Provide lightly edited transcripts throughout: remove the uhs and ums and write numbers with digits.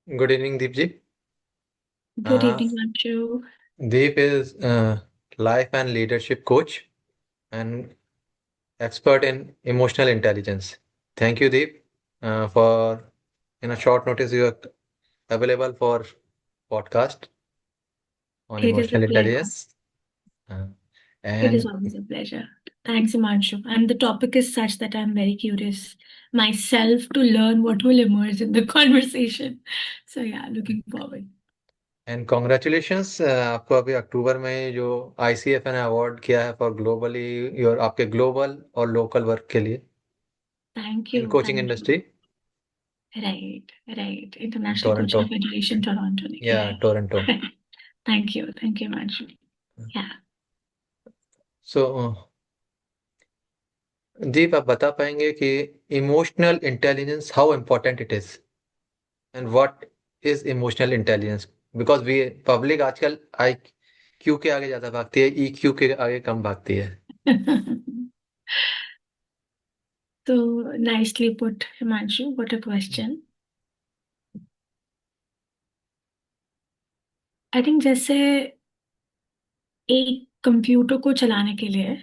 Good evening, Deep ji. Good Uh, evening, Anshu. Deep is life and leadership coach and expert in emotional intelligence. Thank you, Deep, for in a short notice you are available for podcast on It is a emotional pleasure. intelligence. Uh, It is and always a pleasure. Thanks, Himanshu. And the topic is such that I'm very curious myself to learn what will emerge in the conversation. So, yeah, looking forward. And congratulations आपको अभी अक्टूबर में जो ICF ने award किया है for globally your आपके global और local work के लिए Thank in you. Coaching Thank you. Industry Right, right. International Toronto Coaching Federation, Toronto. या Yeah. Toronto. Thank you. Thank you, Himanshu. Yeah. सो दीप आप बता पाएंगे कि emotional intelligence how important it is and what is emotional intelligence because we public आजकल IQ के आगे ज्यादा भागती है, EQ के आगे कम भागती है. So, nicely put, Himanshu. What a question. I think जैसे एक कंप्यूटर को चलाने के लिए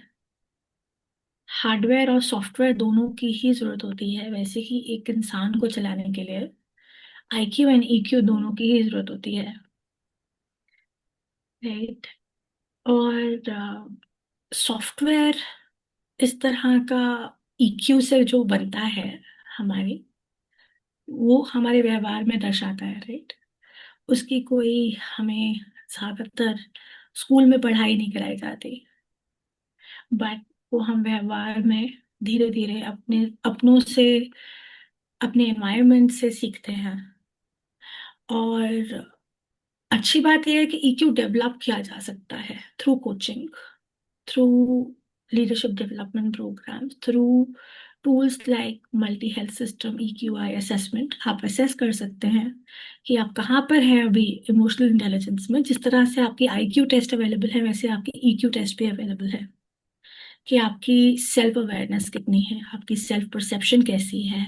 हार्डवेयर और सॉफ्टवेयर दोनों की ही जरूरत होती है, वैसे ही एक इंसान को चलाने के लिए आईक्यू एंड ईक्यू दोनों की ही जरूरत होती है। राइट। और सॉफ्टवेयर इस तरह का ईक्यू से जो बनता है हमारी, वो हमारे व्यवहार में दर्शाता है। राइट। उसकी कोई हमें ज्यादातर स्कूल में पढ़ाई नहीं कराई जाती, बट वो हम व्यवहार में धीरे धीरे अपने अपनों से, अपने एनवायरनमेंट से सीखते हैं। और अच्छी बात यह है कि ईक्यू डेवलप किया जा सकता है through coaching, through leadership development programs, through tools like multi health system EQI assessment. आप असेस कर सकते हैं कि आप कहाँ पर हैं अभी इमोशनल इंटेलिजेंस में। जिस तरह से आपकी आईक्यू टेस्ट अवेलेबल है, वैसे आपकी ईक्यू टेस्ट भी अवेलेबल है कि आपकी सेल्फ अवेयरनेस कितनी है, आपकी सेल्फ परसेप्शन कैसी है,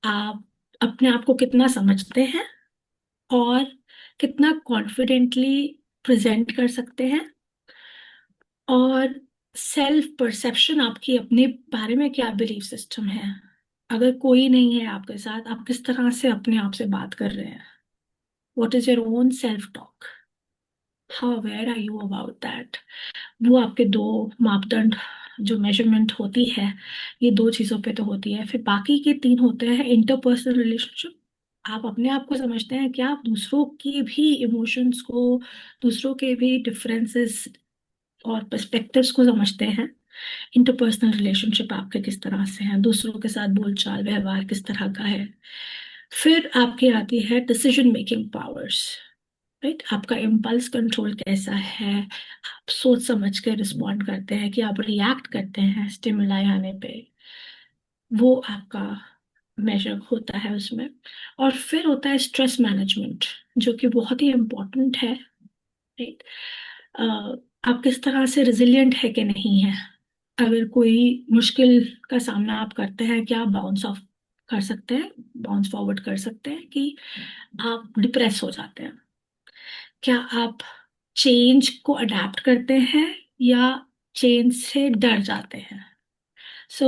आप अपने आप को कितना समझते हैं और कितना कॉन्फिडेंटली प्रेजेंट कर सकते हैं, और सेल्फ परसेप्शन आपकी अपने बारे में क्या बिलीफ सिस्टम है। अगर कोई नहीं है आपके साथ, आप किस तरह से अपने आप से बात कर रहे हैं। What is your own self talk, how aware are you about that. वो आपके दो मापदंड जो मेजरमेंट होती है, ये दो चीजों पे तो होती है। फिर बाकी के तीन होते हैं इंटरपर्सनल रिलेशनशिप। आप अपने आप को समझते हैं क्या, आप दूसरों की भी इमोशंस को, दूसरों के भी डिफरेंसेस और पर्सपेक्टिव्स को समझते हैं। इंटरपर्सनल रिलेशनशिप आपके किस तरह से हैं, दूसरों के साथ बोलचाल व्यवहार किस तरह का है। फिर आपकी आती है डिसीजन मेकिंग पावर्स। राइट। आपका इम्पल्स कंट्रोल कैसा है, आप सोच समझ के रिस्पॉन्ड करते हैं कि आप रिएक्ट करते हैं स्टिमुलाई आने पे, वो आपका मेजर होता है उसमें। और फिर होता है स्ट्रेस मैनेजमेंट, जो कि बहुत ही इम्पोर्टेंट है। राइट। आप किस तरह से रिजिलियंट है कि नहीं है। अगर कोई मुश्किल का सामना आप करते हैं, क्या आप बाउंस ऑफ कर सकते हैं, बाउंस फॉरवर्ड कर सकते हैं, कि आप डिप्रेस हो जाते हैं। क्या आप चेंज को अडेप्ट करते हैं या चेंज से डर जाते हैं। So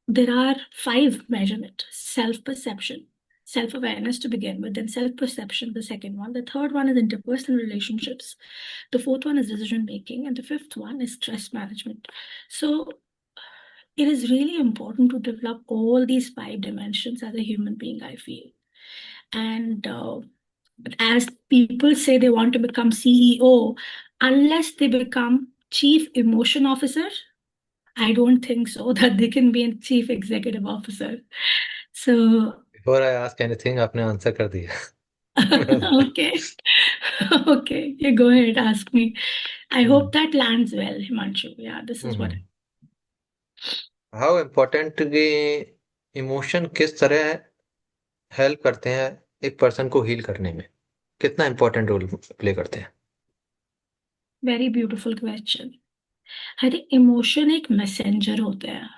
there are five measurement: self perception, self awareness to begin with, then self perception, the second one. The third one is interpersonal relationships. The fourth one is decision making. And the fifth one is stress management. So it is really important to develop all these five dimensions as a human being, I feel. And as people say they want to become CEO, unless they become chief emotion officer, I don't think so that they can be a chief executive officer. So, before I ask anything आपने answer कर दिया. okay, okay, you go ahead, ask me. I hope that lands well, Himanshu. Yeah, this is what. How important कि emotion किस तरह help करते हैं एक person को हील करने में, कितना इम्पोर्टेंट रोल प्ले करते हैं. Very beautiful question. अरे इमोशन एक मैसेंजर होते हैं।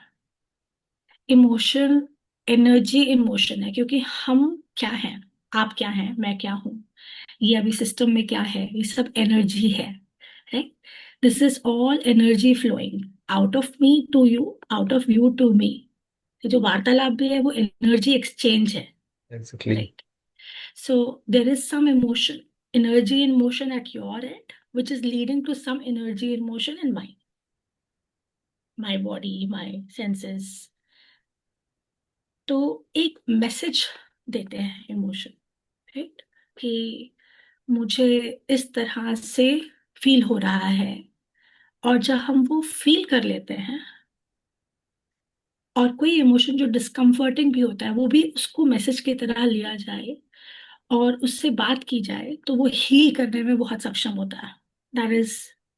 इमोशन एनर्जी इमोशन है, क्योंकि हम क्या हैं, आप क्या हैं, मैं क्या हूँ, ये अभी सिस्टम में क्या है, ये सब एनर्जी है, right? This is all energy flowing out of me to you, out of you to me. जो वार्तालाप भी है वो एनर्जी एक्सचेंज है, exactly. Right? So there is some emotion, energy in motion at your end, which is leading to some energy in motion in my body, my senses. तो एक message देते हैं इमोशन, राइट? कि मुझे इस तरह से फील हो रहा है, और जब हम वो फील कर लेते हैं, और कोई इमोशन जो डिस्कम्फर्टिंग भी होता है वो भी उसको मैसेज की तरह लिया जाए और उससे बात की जाए, तो वो हील करने में बहुत सक्षम होता है। That is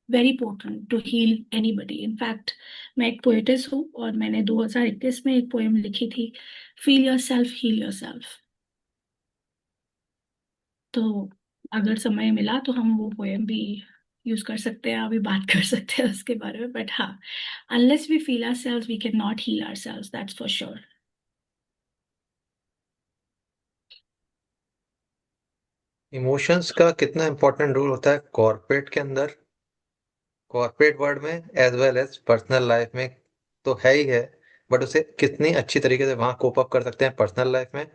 very important to heal anybody. In fact मैं एक पोएटिस हूँ और मैंने 2021 में एक पोएम लिखी थी, feel yourself heal yourself. तो अगर समय मिला तो हम वो पोएम भी यूज कर सकते हैं, अभी बात कर सकते हैं उसके बारे में। बट हाँ, unless we feel ourself we can not heal ourself, that's for sure. Emotions का कितना इंपॉर्टेंट रोल होता है कॉर्पोरेट के अंदर, कॉर्पोरेट वर्ल्ड में as well as personal life में, तो है ही है। बट उसे कितनी अच्छी तरीके से वहाँ कोप अप कर सकते हैं पर्सनल लाइफ में,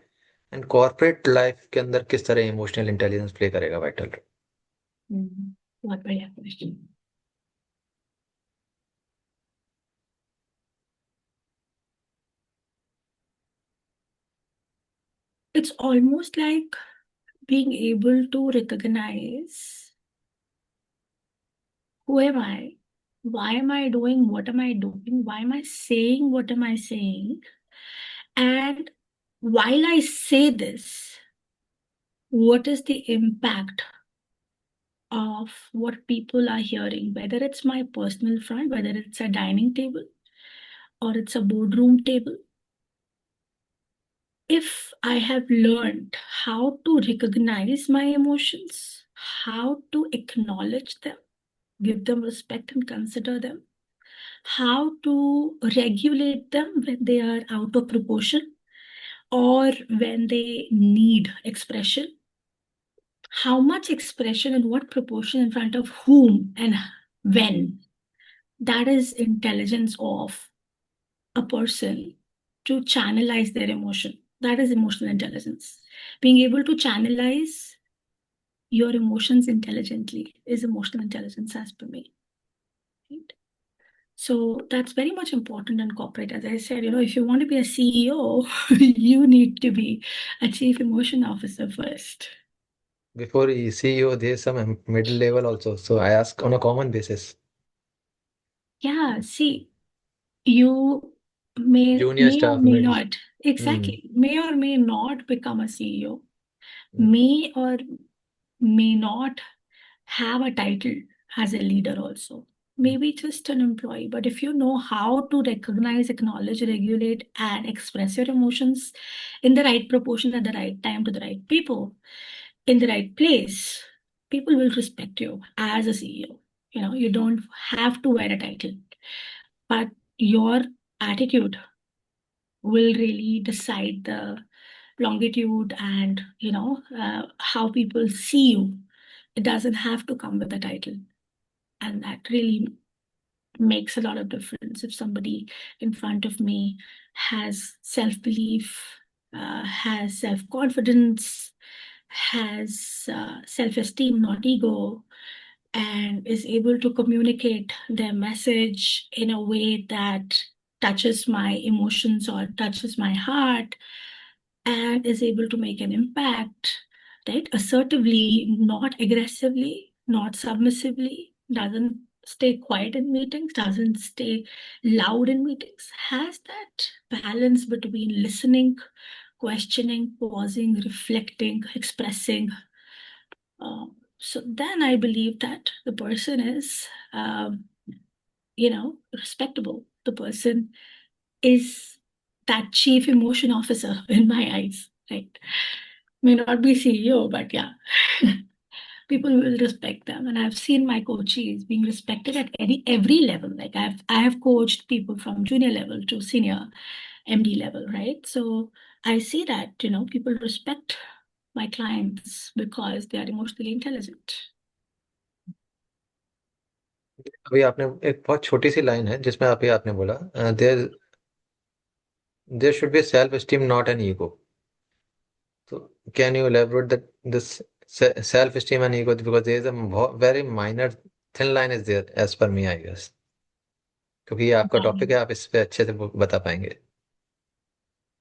एंड कॉर्पोरेट लाइफ के अंदर किस तरह इमोशनल इंटेलिजेंस प्ले करेगा वाइटल रोल। बहुत बढ़िया question. It's almost like being able to recognize who am I, why am I doing what am I doing, why am I saying what am I saying, and while I say this, what is the impact of what people are hearing, whether it's my personal front, whether it's a dining table or it's a boardroom table. If I have learned how to recognize my emotions, how to acknowledge them, give them respect and consider them, how to regulate them when they are out of proportion or when they need expression, how much expression in what proportion in front of whom and when, that is intelligence of a person to channelize their emotion. That is emotional intelligence. Being able to channelize your emotions intelligently is emotional intelligence, as per me. Right? So that's very much important in corporate. As I said, if you want to be a CEO, you need to be a chief emotion officer first. Before CEO, there's some middle level also. So I ask on a common basis. Yeah, see, you may Junior may or staff, may middle. not, Hmm. exactly, may or may not become a CEO, Hmm. may or may not have a title as a leader also, maybe just an employee. But if you know how to recognize, acknowledge, regulate, and express your emotions in the right proportion at the right time to the right people in the right place, people will respect you as a CEO. You don't have to wear a title, but your attitude will really decide the longitude and how people see you. It doesn't have to come with a title, and that really makes a lot of difference. If somebody in front of me has self-belief, has self-confidence, has self-esteem, not ego, and is able to communicate their message in a way that touches my emotions or touches my heart, and is able to make an impact, right? Assertively, not aggressively, not submissively, doesn't stay quiet in meetings, doesn't stay loud in meetings, has that balance between listening, questioning, pausing, reflecting, expressing. So then I believe that the person is, respectable. The person is that chief emotion officer in my eyes, right? May not be CEO, but yeah, people will respect them. And I've seen my coaches being respected at every level. Like I have coached people from junior level to senior MD level, right? So I see that people respect my clients because they are emotionally intelligent. अभी आपने एक बहुत छोटी सी line है जिसमें अभी आपने बोला there there should be self esteem not an ego. तो can you elaborate that this self esteem and ego, because there is a very minor thin line is there as per me, I guess, क्योंकि ये आपका topic है, आप इस पे अच्छे से बता पाएंगे।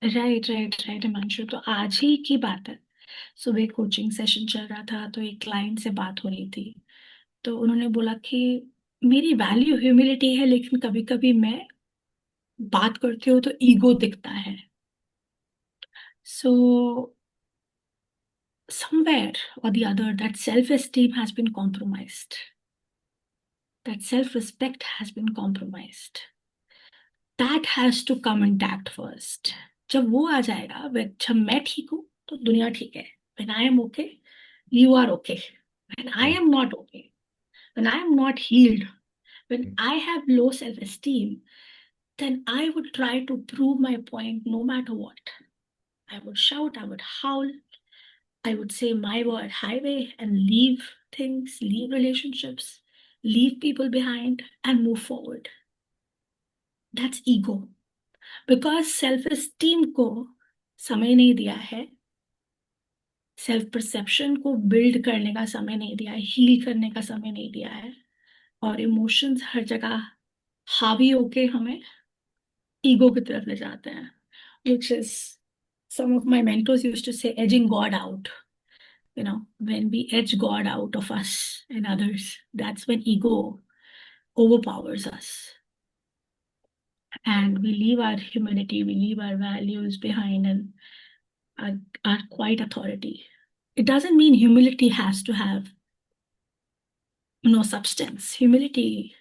राइट राइट राइट हिमांशु, तो आज ही की बात है। सुबह कोचिंग सेशन चल रहा था तो एक क्लाइंट से बात हो रही थी। तो उन्होंने बोला कि मेरी वैल्यू ह्यूमिलिटी है, लेकिन कभी कभी मैं बात करती हूँ तो ईगो दिखता है। सो somewhere or the other, that self-esteem has been compromised, that self-respect has been compromised. That has to come intact first. जब वो आ जाएगा, जब मैं ठीक हूँ तो दुनिया ठीक है। when I am okay, you are okay. when I am not okay, when I am not healed, when I have low self-esteem, then I would try to prove my point no matter what. I would shout, I would howl, I would say my word highway and leave things, leave relationships, leave people behind and move forward. That's ego. Because self-esteem को समय नहीं दिया है, self perception को build करने का समय नहीं दिया है, हील करने का समय नहीं दिया है, और इमोशंस हर जगह हावी होके हमें ईगो की तरफ ले जाते हैं, which is some of my mentors used to say edging God out. When we edge God out of us and others, that's when ego overpowers us. And we leave our humanity, we leave our values behind, and our quiet authority. It doesn't mean humility has to have no substance. Humility,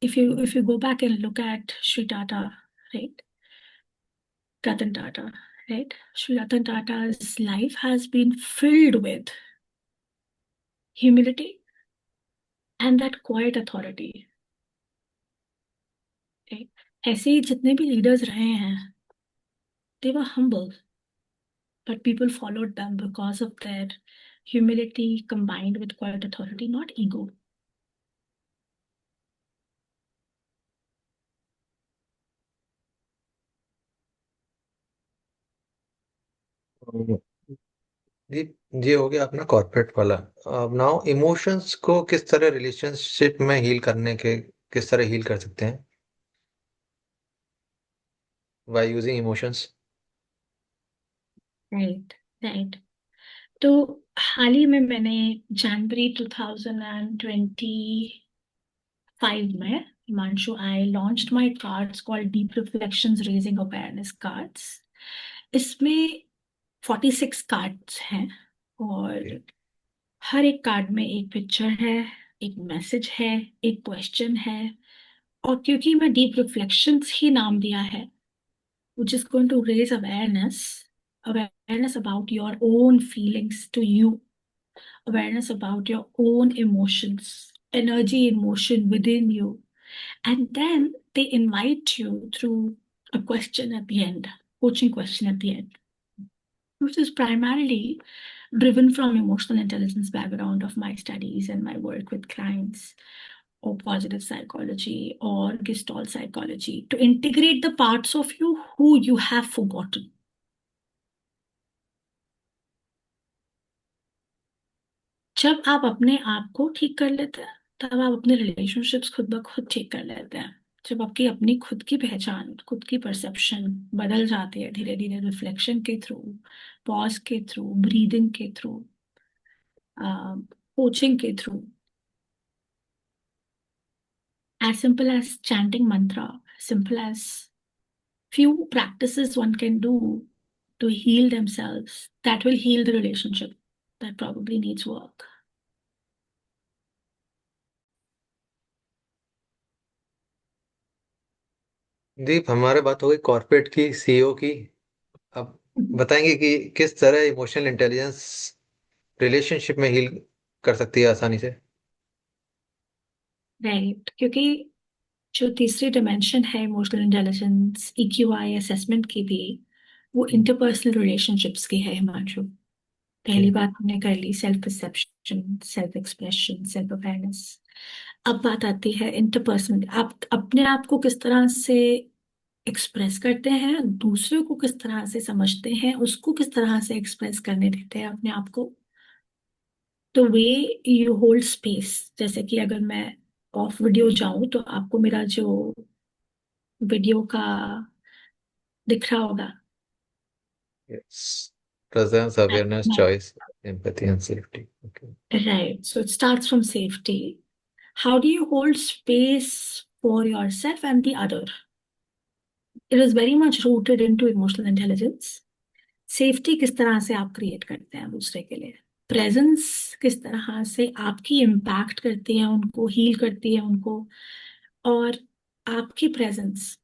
if you go back and look at Sri Tata, right? Ratan Tata, right? Sri Ratan Tata's life has been filled with humility and that quiet authority. Right? ऐसे ही जितने भी leaders रहे हैं, they were humble, but people followed them because of their humility combined with quiet authority, not ego. जी, ये हो गया अपना corporate वाला। अब नाउ इमोशंस को किस तरह रिलेशनशिप में हील करने के, किस तरह हील कर सकते हैं by using emotions. Right right. तो हाल ही में मैंने जनवरी 2025 में, Himanshu, I launched my cards called deep reflections raising awareness cards. इसमें 46 कार्ड्स हैं, और हर एक कार्ड में एक पिक्चर है, एक मैसेज है, एक क्वेश्चन है। और क्योंकि मैं डीप रिफ्लेक्शंस ही नाम दिया है, which is going to raise awareness about your own feelings to you, awareness about your own emotions, energy in motion within you. And then they invite you through a question at the end, coaching question at the end, which is primarily driven from emotional intelligence background of my studies and my work with clients, or positive psychology or gestalt psychology, to integrate the parts of you who you have forgotten. जब आप अपने आप को ठीक कर लेते हैं, तब आप अपने रिलेशनशिप्स खुद ब खुद ठीक कर लेते हैं। जब आपकी अपनी खुद की पहचान, खुद की परसेप्शन बदल जाती है धीरे धीरे, रिफ्लेक्शन के थ्रू, पॉज के थ्रू, ब्रीदिंग के थ्रू, कोचिंग के through, as simple as chanting mantra, simple as few practices one can do to heal themselves, that will heal the relationship that probably needs work. दीप, हमारे बात हो गई corporate की, CEO की। अब बताएंगे कि किस तरह इमोशनल इंटेलिजेंस रिलेशनशिप में हील कर सकती है आसानी से। राइट, क्योंकि जो तीसरी डिमेंशन है इमोशनल इंटेलिजेंस ईक्यूआई असेसमेंट की भी, वो इंटरपर्सनल रिलेशनशिप्स की है हिमांशु। ओके। पहली बात हमने कर ली self perception, self expression, self awareness. अब बात आती है इंटरपर्सनल, आप अपने आप को किस तरह से एक्सप्रेस करते हैं, दूसरे को किस तरह से समझते हैं, उसको किस तरह से एक्सप्रेस करने देते हैं अपने आप को। तो वे यू होल्ड स्पेस, जैसे कि अगर मैं ऑफ वीडियो जाऊं तो आपको मेरा जो वीडियो का दिख रहा होगा। Yes. Presence, awareness, choice, empathy, and safety. Okay. Right. So it starts from safety. How do you hold space for yourself and the other? It is very much rooted into emotional intelligence. Safety किस तरह से आप create करते हैं दूसरे के लिए, presence किस तरह से आपकी इम्पैक्ट करती है उनको, हील करती है उनको। और आपकी प्रेजेंस,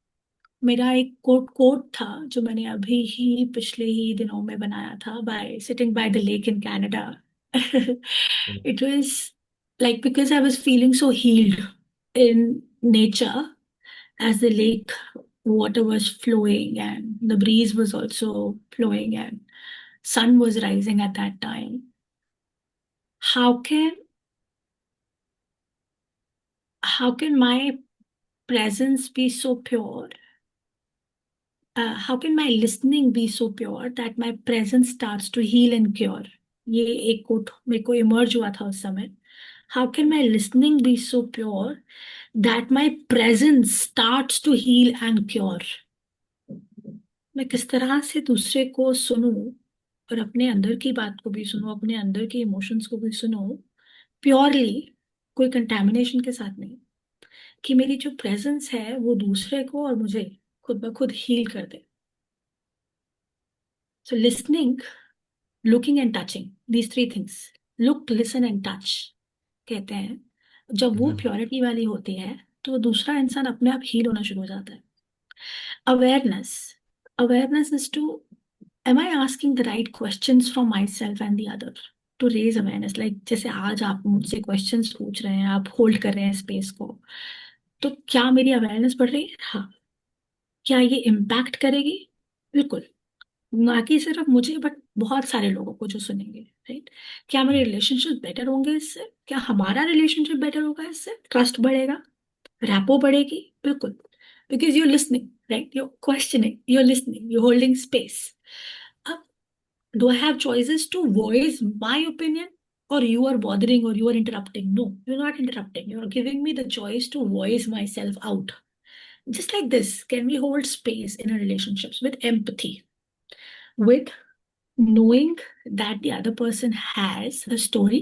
मेरा एक कोट था जो मैंने अभी ही पिछले ही दिनों में बनाया था, bye sitting by the lake in Canada. Mm. It was like because I was feeling so heeled in nature, as the lake water was flowing and the breeze was also flowing and sun was rising at that time. How can how can my presence be so pure? How can my listening be so pure that my presence starts to heal and cure? ये एक coat मेरे को emerge हुआ था उस समय। How can my listening be so pure that my presence starts to heal and cure? मैं किस तरह से दूसरे को सुनूं और अपने अंदर की बात को भी सुनूं, अपने अंदर के इमोशंस को भी सुनूं प्योरली, कोई कंटेमिनेशन के साथ नहीं, कि मेरी जो प्रेजेंस है वो दूसरे को और मुझे खुद ब खुद हील कर दे। So listening, looking and touching, these three things, look listen and touch कहते हैं, जब वो Mhm. प्योरिटी वाली होती है तो दूसरा इंसान अपने आप हील होना शुरू हो जाता है। Awareness, awareness is to, am I asking the right questions from myself and the other to raise awareness? Like जैसे आज आप मुझसे क्वेश्चंस पूछ रहे हैं, आप होल्ड कर रहे हैं स्पेस को, तो क्या मेरी अवेयरनेस बढ़ रही है? हाँ। क्या ये इम्पैक्ट करेगी? बिल्कुल। ना कि सिर्फ मुझे बट बहुत सारे लोगों को जो सुनेंगे, राइट? क्या मेरे रिलेशनशिप बेटर होंगे इससे? क्या हमारा रिलेशनशिप बेटर होगा इससे? ट्रस्ट बढ़ेगा, रैपो बढ़ेगी, बिल्कुल। Because you're listening, right? You're questioning, you're listening, you're holding space. अब do I have choices to voice my opinion, or you are bothering or you are interrupting? No, you're not interrupting. You're giving me the choice to voice myself out. Just like this, can we hold space in our relationships with empathy, with knowing that the other person has a story,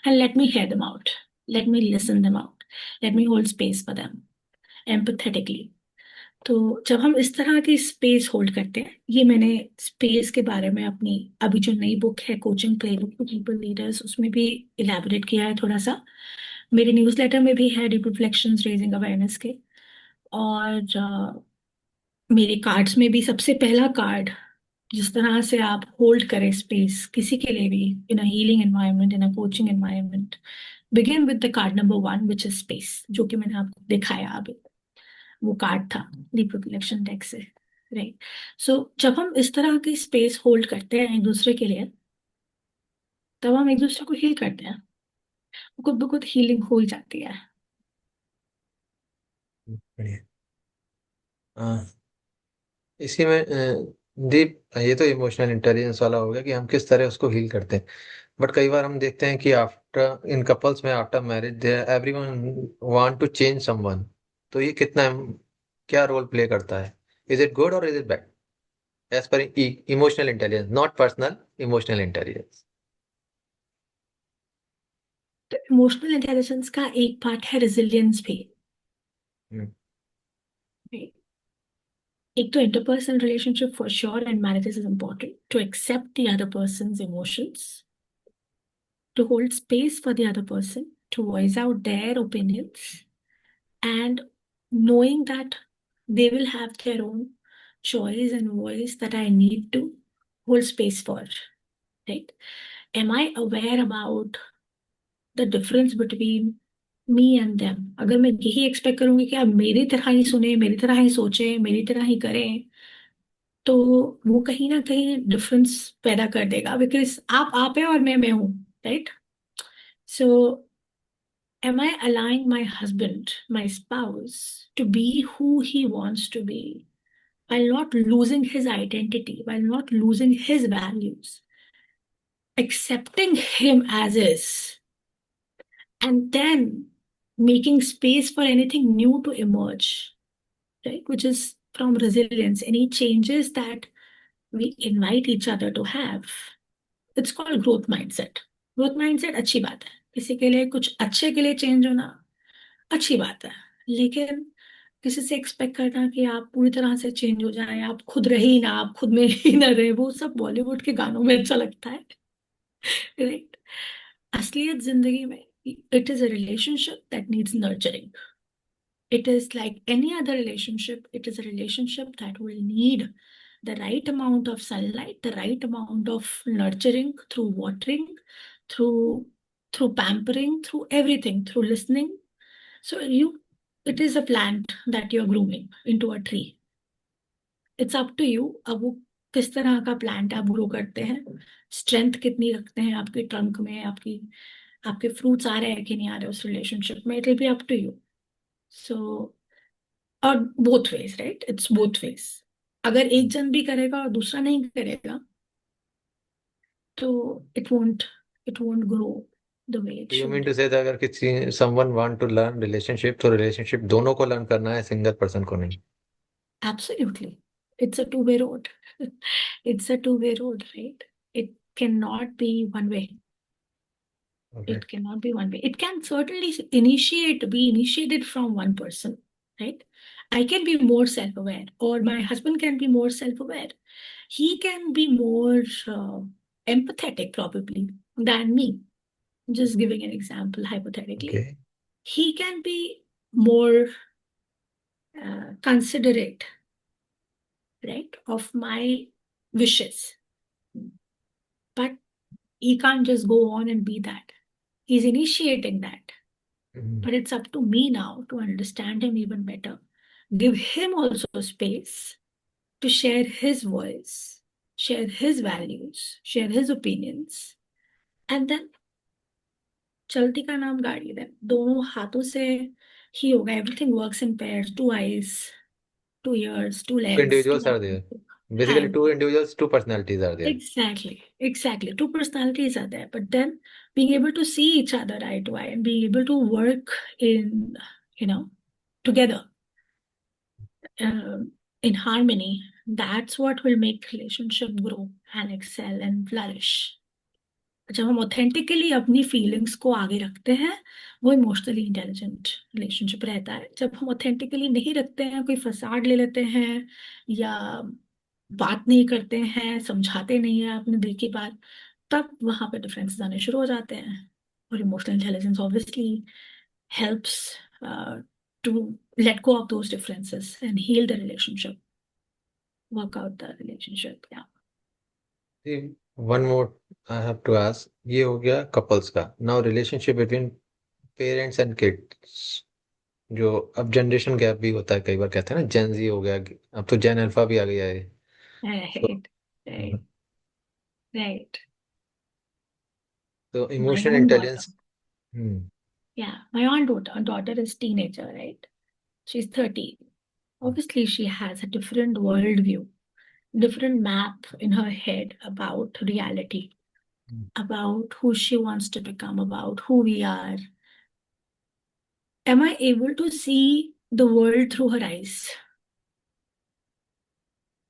and let me hear them out. Let me listen them out. Let me hold space for them empathetically. तो जब हम इस तरह की space hold करते हैं, ये मैंने स्पेस के बारे में अपनी अभी जो नई बुक है coaching playbook for people leaders, उसमें भी इलेबोरेट किया है थोड़ा सा। मेरे न्यूज़लेटर में भी है डीप रिफ्लेक्शंस रेजिंग अवेयरनेस के। और मेरे कार्ड्स में भी सबसे पहला कार्ड, जिस तरह से आप होल्ड करें स्पेस किसी के लिए भी in a healing environment, in a coaching environment, begin with the card number 1 which is space, जो कि मैंने आपको दिखाया अभी। वो कार्ड था डीप रिफ्लेक्शन डेक से, राइट? सो जब हम इस तरह की स्पेस होल्ड करते हैं एक दूसरे के लिए, तब हम एक दूसरे को हील करते हैं, खुद ब खुद हीलिंग हो ही जाती है। बढ़िया। इसी में दीप, ये तो इमोशनल इंटेलिजेंस वाला हो गया कि हम किस तरह उसको हील करते हैं। बट कई बार हम देखते हैं कि आफ्टर इन कपल्स में after marriage they everyone want to change someone. तो ये कितना क्या रोल प्ले करता है? इज इट गुड और is it bad as per emotional intelligence, not personal, emotional intelligence? तो इमोशनल इंटेलिजेंस का एक पार्ट है रेजिलियंस भी, right? एक तो interpersonal relationship for sure and marriages is important to accept the other person's emotions, to hold space for the other person, to voice out their opinions, and knowing that they will have their own choice and voice that I need to hold space for, right? Am I aware about the difference between me and them? अगर मैं यही expect करूंगी कि आप मेरी तरह ही सुने, मेरी तरह ही सोचे, मेरी तरह ही करें, तो वो कहीं ना कहीं डिफरेंस पैदा कर देगा, बिकॉज आप है और मैं हूँ, right? So am I allowing my husband, my spouse, to be who he wants to be while not losing his identity, while not losing his values, accepting him as is, and then making space for anything new to emerge, right? Which is from resilience, any changes that we invite each other to have. It's called growth mindset. Growth mindset अच्छी बात है, किसी के लिए कुछ अच्छे के लिए चेंज होना अच्छी बात है, लेकिन किसी से एक्सपेक्ट करना कि आप पूरी तरह से चेंज हो जाएं, आप खुद रहे ही ना, आप खुद में ही ना रहे, वो सब बॉलीवुड के गानों में अच्छा लगता है, राइट? असलियत जिंदगी में, it is a relationship that needs nurturing. It is like any other relationship. It is a relationship that will need the right amount of sunlight, the right amount of nurturing through watering, through through pampering, through everything, through listening. So it is a plant that you're grooming into a tree. It's up to you. अब वो किस तरह का plant आप grow करते हैं, strength कितनी रखते हैं आपके ट्रंक में, आपके फ्रूट्स आ रहे हैं कि नहीं आ रहे उस रिलेशनशिप में, it will be up to you. So और both ways, right? It's both ways. अगर एक जन भी करेगा और दूसरा नहीं करेगा, तो it won't grow the way it you mean should. To say अगर किसी someone want to learn relationship तो रिलेशनशिप दोनों को लर्न करना है, सिंगल पर्सन को नहीं. Absolutely, it's a two-way road. It's a two-way road, right? It cannot be one way. Okay. It cannot be one way. It can certainly be initiated from one person, right? I can be more self-aware, or my husband can be more self-aware. He can be more empathetic, probably, than me. Just giving an example, okay. hypothetically. He can be more considerate, right, of my wishes. But he can't just go on and be that. He's initiating that. But it's up to me now to understand him even better. Give him also space to share his voice, share his values, share his opinions. And then चलती का नाम गाड़ी, then दोनों हाथों से ही होगा. Everything works in pairs, two eyes, two ears, two Two legs, two individuals are there. Basically, hand. two individuals, two personalities are there. Exactly. Two personalities are there, but then being able to see each other eye to eye and being able to work in, you know, together, in harmony, that's what will make relationship grow and excel and flourish. जब हम authentically अपनी feelings को आगे रखते हैं, वो emotionally intelligent relationship रहता है. जब हम ऑथेंटिकली नहीं रखते हैं, कोई फसाड ले लेते हैं, या बात नहीं करते हैं, समझाते नहीं है अपने दिल की बात, तब वहां पे डिफरेंसेस आने शुरू हो जाते हैं. और emotional intelligence obviously helps to let go of those differences and heal the relationship, work out the relationship. Yeah. One more I have to ask. ये हो गया कपल्स का. Now relationship between parents and kids. जो अब generation gap भी होता है, कई बार कहते हैं ना जेन जी हो गया, अब तो जेन अल्फा भी आ गया है. तो Right. Right. Right. तो My emotional own daughter. Intelligence. Hmm. Yeah, my own daughter is teenager, right? She's 13. Obviously, she has a different worldview, different map in her head about reality, about who she wants to become, about who we are. Am I able to see the world through her eyes?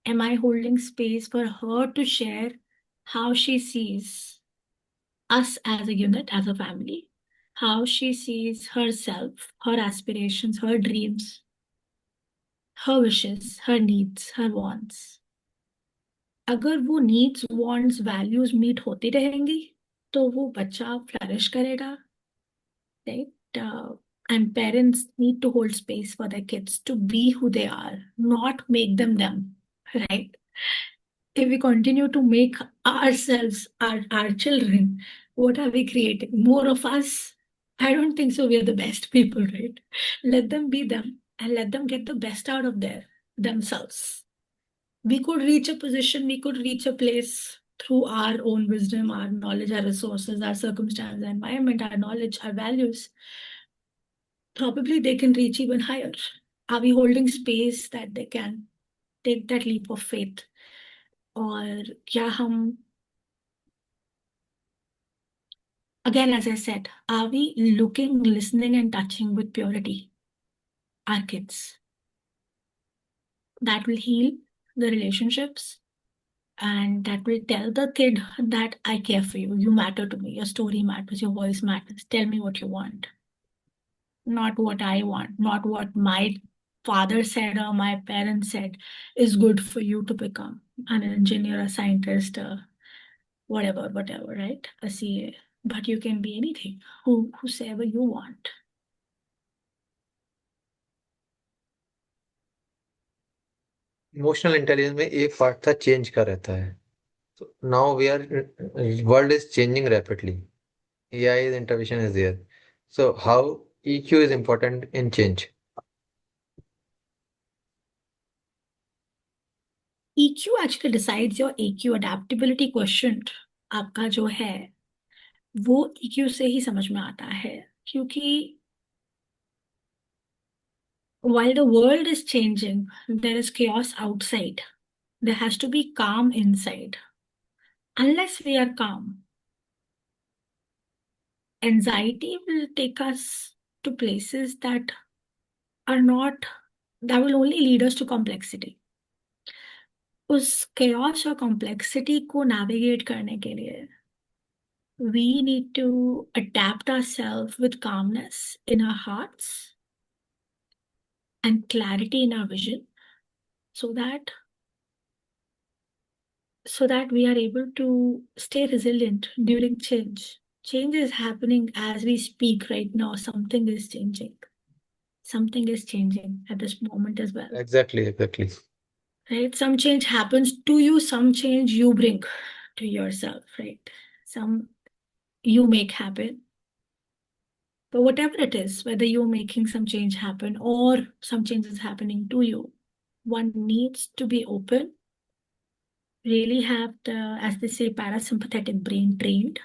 Am I holding space for her to share how she sees us as a unit, as a family, how she sees herself, her aspirations, her dreams, her wishes, her needs, her wants? अगर वो needs, wants, values meet होती रहेंगी, तो वो बच्चा flourish करेगा, right? And parents need to hold space for their kids to be who they are, not make them, right? If we continue to make ourselves our children, what are we creating? More of us? I don't think so. We are the best people, right? Let them be them and let them get the best out of themselves. We could reach a position, we could reach a place through our own wisdom, our knowledge, our resources, our circumstance, our environment, our knowledge, our values. Probably they can reach even higher. Are we holding space that they can take that leap of faith? और क्या हम, again, as I said, are we looking, listening, and touching with purity our kids? That will heal the relationships, and that will tell the kid that I care for you, you matter to me, your story matters, your voice matters. Tell me what you want, not what I want, not what my father said or my parents said is good for you to become an engineer, a scientist, whatever, whatever, right? A CA. But you can be anything, whosoever you want. Emotional intelligence में एक part था change का रहता है. So now we are world is changing rapidly. AI's intervention is there. So how EQ is important in change? EQ actually decides your AQ, adaptability quotient आपका जो है वो EQ से ही समझ में आता है. क्योंकि while the world is changing, there is chaos outside. There has to be calm inside. Unless we are calm, anxiety will take us to places that are not, that will only lead us to complexity. उस chaos और complexity को navigate करने के लिए we need to adapt ourselves with calmness in our hearts and clarity in our vision, so that we are able to stay resilient during change. Change is happening as we speak right now. Something is changing. Something is changing at this moment as well. Exactly, exactly. Right? Some change happens to you, some change you bring to yourself, right? Some you make happen. But whatever it is, whether you're making some change happen or some change is happening to you, one needs to be open, really have the, as they say, parasympathetic brain trained,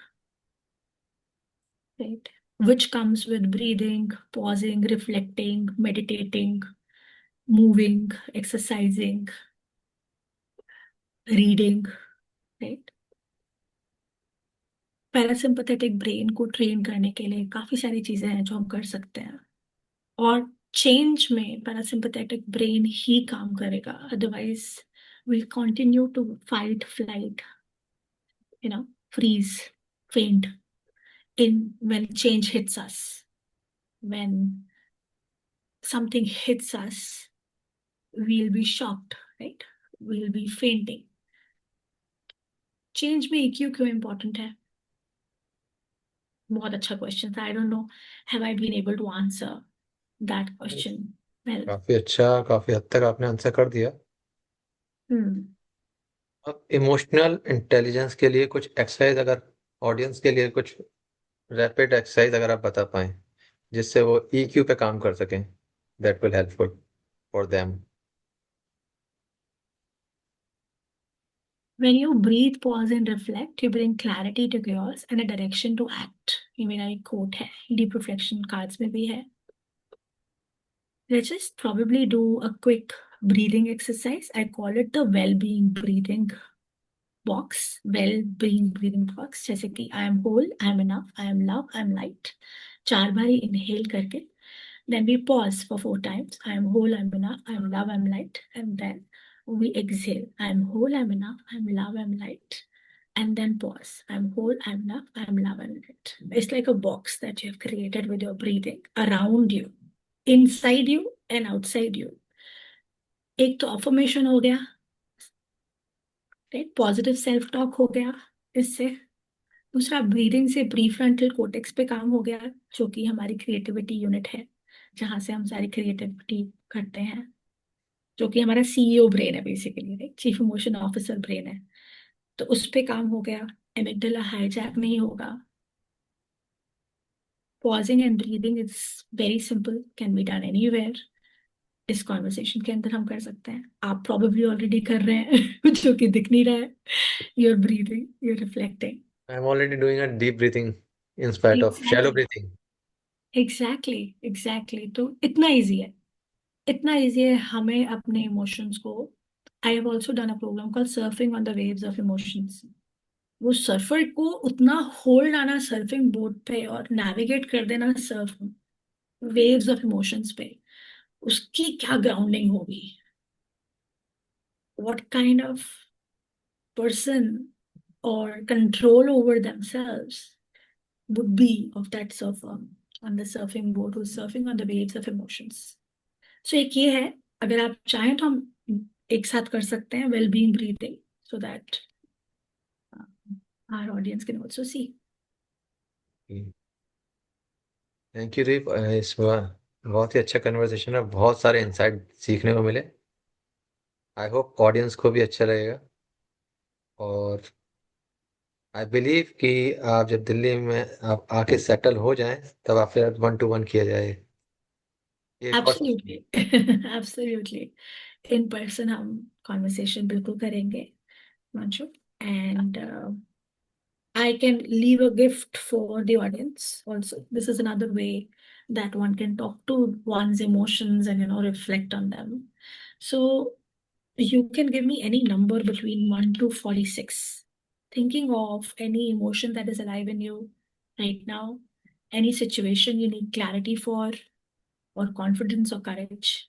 right? Which comes with breathing, pausing, reflecting, meditating, moving, exercising, reading, right? Parasympathetic brain को train करने के लिए काफी सारी चीजें हैं जो हम कर सकते हैं. और चेंज में पैरासिम्पथेटिक ब्रेन ही काम करेगा. Otherwise we'll continue to fight, flight, freeze, faint in when change hits us. When something hits us, we'll be shocked, right? We'll be fainting. Change में EQ क्यों इम्पोर्टेंट है? बहुत अच्छा क्वेश्चन था. I don't know have I been able to answer that question well. काफी अच्छा, काफी हद तक आपने आंसर कर दिया. अब इमोशनल इंटेलिजेंस के लिए कुछ एक्सरसाइज, अगर ऑडियंस के लिए कुछ रैपिड एक्सरसाइज अगर आप बता पाएं जिससे वो ईक्यू पे काम कर सकें, that will helpful for them. When you breathe, pause and reflect, you bring clarity to chaos and a direction to act. ये मेरा एक quote है, deep reflection cards में भी है. Let's just probably do a quick breathing exercise. I call it the well-being breathing box. Well-being breathing box. जैसे कि I am whole, I am enough, I am love, I am light. 4 बारी inhale करके. Then we pause for 4 times. I am whole, I am enough, I am love, I am light. And then we exhale. I am whole, I am enough, I am love, I am light. And then pause. I am whole, I am enough, I am love, I am light. It's like a box that you have created with your breathing around you, inside you and outside you. एक तो affirmation हो गया, right? Positive self talk हो गया इससे. दूसरा, breathing से prefrontal cortex पे काम हो गया, जो कि हमारी क्रिएटिविटी यूनिट है, जहां से हम सारी क्रिएटिविटी करते हैं, जो कि हमारा CEO ब्रेन है basically, right? Chief emotion officer brain है. तो उस पे काम हो गया. एमिगडाला हाईजैक नहीं होगा. Pausing and breathing is very simple, can be done anywhere. इस कॉन्वर्सेशन के अंदर हम कर सकते हैं। आप प्रॉब्लली ऑलरेडी कर रहे हैं जो कि दिख नहीं रहा है। You're breathing, you're reflecting. I'm already doing a deep breathing in spite of shallow exactly, breathing. Exactly, exactly. तो इतना इजी है, इतना इजी है हमें अपने इमोशंस को। I have also done a program called surfing on the waves of emotions. वो surfer को उतना होल्ड आना सर्फिंग बोर्ड पे और नेविगेट कर देना सर्फ वेव्स ऑफ इमोशंस पे, उसकी क्या ग्राउंडिंग होगी, what kind of person or control over themselves would be of that surfer on the surfing board who's surfing on the waves of emotions. So एक ये है, अगर आप चाहें तो हम एक साथ कर सकते हैं well being breathing, so that our audience can also see. Thank you Deep, इस बार बहुत ही अच्छा कन्वर्सेशन है, बहुत सारे इंसाइट सीखने को मिले। आई होप ऑडियंस को भी अच्छा लगेगा। और आई बिलीव कि आप जब दिल्ली में आप आके सेटल हो जाएं तब आपके साथ 1-to-1 किया जाए। ये first. Absolutely, absolutely. In person हम conversation बिल्कुल करेंगे, Manju. And I can leave a gift for the audience also. This is another way that one can talk to one's emotions and, reflect on them. So you can give me any number between 1 to 46. Thinking of any emotion that is alive in you right now, any situation you need clarity for, or confidence or courage.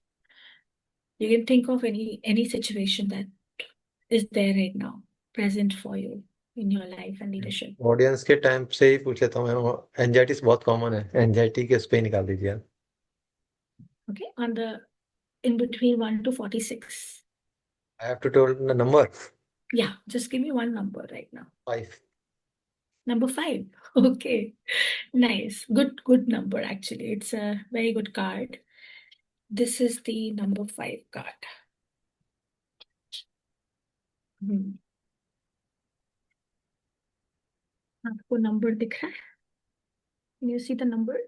You can think of any situation that is there right now, present for you in your life and leadership. Audience के time से ही पूछ लेता हूँ मैं, anxiety बहुत common है, anxiety के उस पे ही निकाल दीजिए आप। Okay, on the in between 1 to 46. I have to tell the number. Yeah, just give me one number right now. 5। Number 5. Okay, nice. Good number actually. It's a very good card. This is the number 5 card. Hmm. आपको number दिख रहा है? Can you see the number?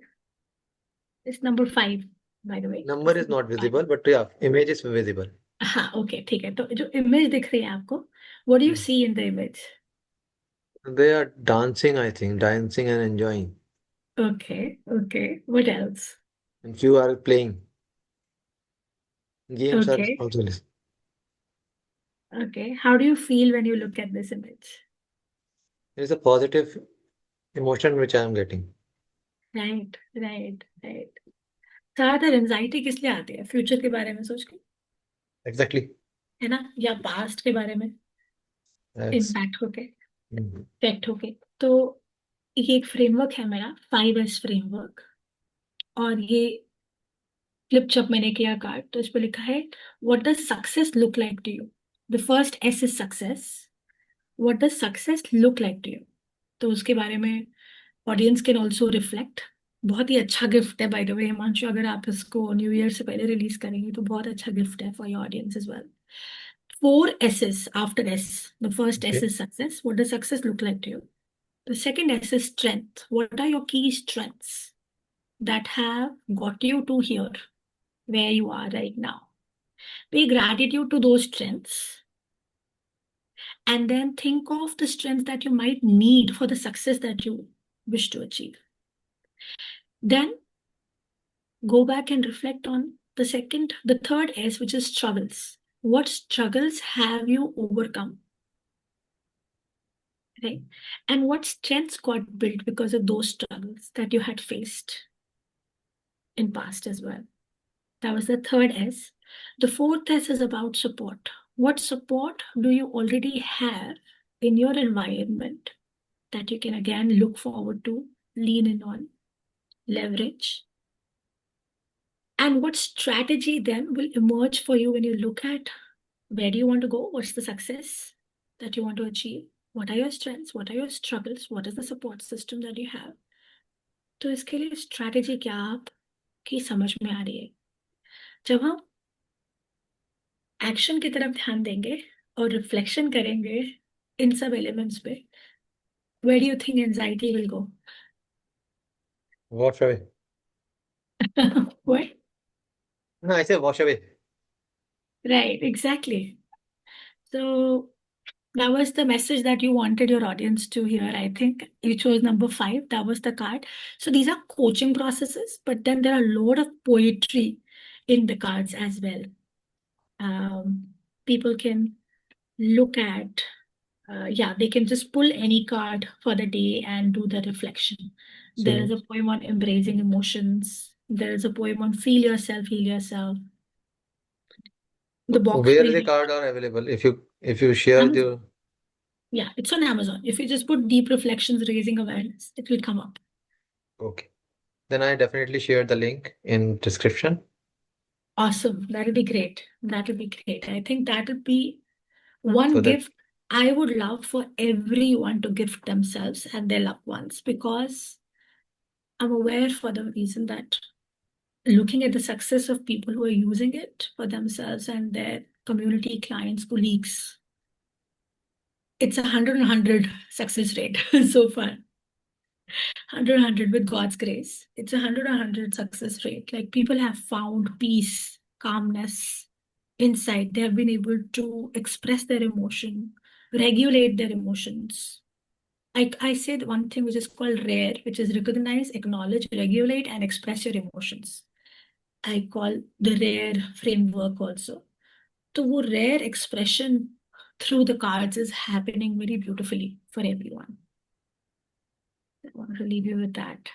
It's number 5, by the way. Number This is is not the card. Visible but या image is visible. हाँ, okay, ठीक है। तो जो इमेज दिख रही है आपको, what do you see in the image? They are dancing, I think dancing and enjoying. Okay, okay. What else? And you are playing games are Okay, also. okay. How do you feel when you look at this image? There is a positive emotion which I am getting. Right, right, right. ज्यादातर anxiety किस लिए आती है? Future के बारे में सोच के, Exactly. है ना, या पास्ट के बारे में That's इम्पैक्ट होके, mm, इफेक्ट होके। तो ये एक फ्रेमवर्क है मेरा, 5S फ्रेमवर्क। और ये फ्लिप जब मैंने किया कार्ड तो इस पे लिखा है, what does success look like to you. The first S is success. What does success look like to you? तो उसके बारे में ऑडियंस कैन ऑल्सो रिफ्लेक्ट। बहुत ही अच्छा गिफ्ट है बाय द वे हिमांशु, अगर आप इसको न्यू ईयर से पहले रिलीज करेंगे तो बहुत अच्छा गिफ्ट है for your audience as well. 4 S's after S. The first S okay. is success. What does success look like to you? The second S is strength. What are your key strengths that have got you to here, where you are right now? Pay gratitude to those strengths, and then think of the strengths that you might need for the success that you wish to achieve. Then go back and reflect on the third S, which is struggles. What struggles have you overcome? Right? And what strengths got built because of those struggles that you had faced in past as well? That was the third S. The fourth S is about support. What support do you already have in your environment that you can again look forward to, lean in on, leverage? And what strategy then will emerge for you when you look at where do you want to go? What's the success that you want to achieve? What are your strengths? What are your struggles? What is the support system that you have? तो इसके लिए strategy क्या आपकी समझ में आ रही है? जब हम एक्शन की तरफ ध्यान देंगे और रिफ्लेक्शन करेंगे इन सब एलिमेंट्स पे, where do you think anxiety will go? Watch away. What? No, I say wash away. Right, exactly. So that was the message that you wanted your audience to hear, I think. You chose number 5. That was the card. So these are coaching processes, but then there are a lot of poetry in the cards as well. Um, People can look at, yeah, they can just pull any card for the day and do the reflection. There is So a poem on embracing emotions. There is a poem on feel yourself, heal yourself. The box where will the be card are available? If you share Amazon. the Yeah, it's on Amazon. If you just put deep reflections, raising awareness, it will come up. okay, then I definitely share the link in description Awesome. That'll be great. That'll be great. I think that'll be one so that gift I would love for everyone to gift themselves and their loved ones, because I'm aware for the reason that looking at the success of people who are using it for themselves and their community, clients, colleagues, it's 100 success rate so far. 100 with God's grace. It's 100 success rate. Like people have found peace, calmness, insight. They have been able to express their emotion, regulate their emotions. I said one thing which is called RARE, which is recognize, acknowledge, regulate, and express your emotions. I call the RARE framework also. So वो rare expression through the cards is happening very beautifully for everyone. I want to leave you with that.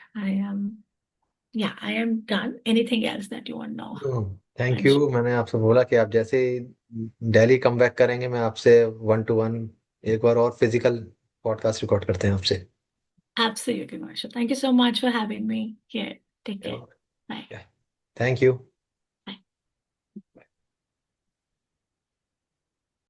Yeah, I am done. Anything else that you want to know? Thank Ansh? You. मैंने आपसे बोला कि आप जैसे ही Delhi come back करेंगे मैं आपसे 1 to 1 एक बार और फिजिकल पॉडकास्ट रिकॉर्ड करते हैं आपसे। Absolutely, Marsha. Thanक you so much for having me here. Take care. Bye. Thank you.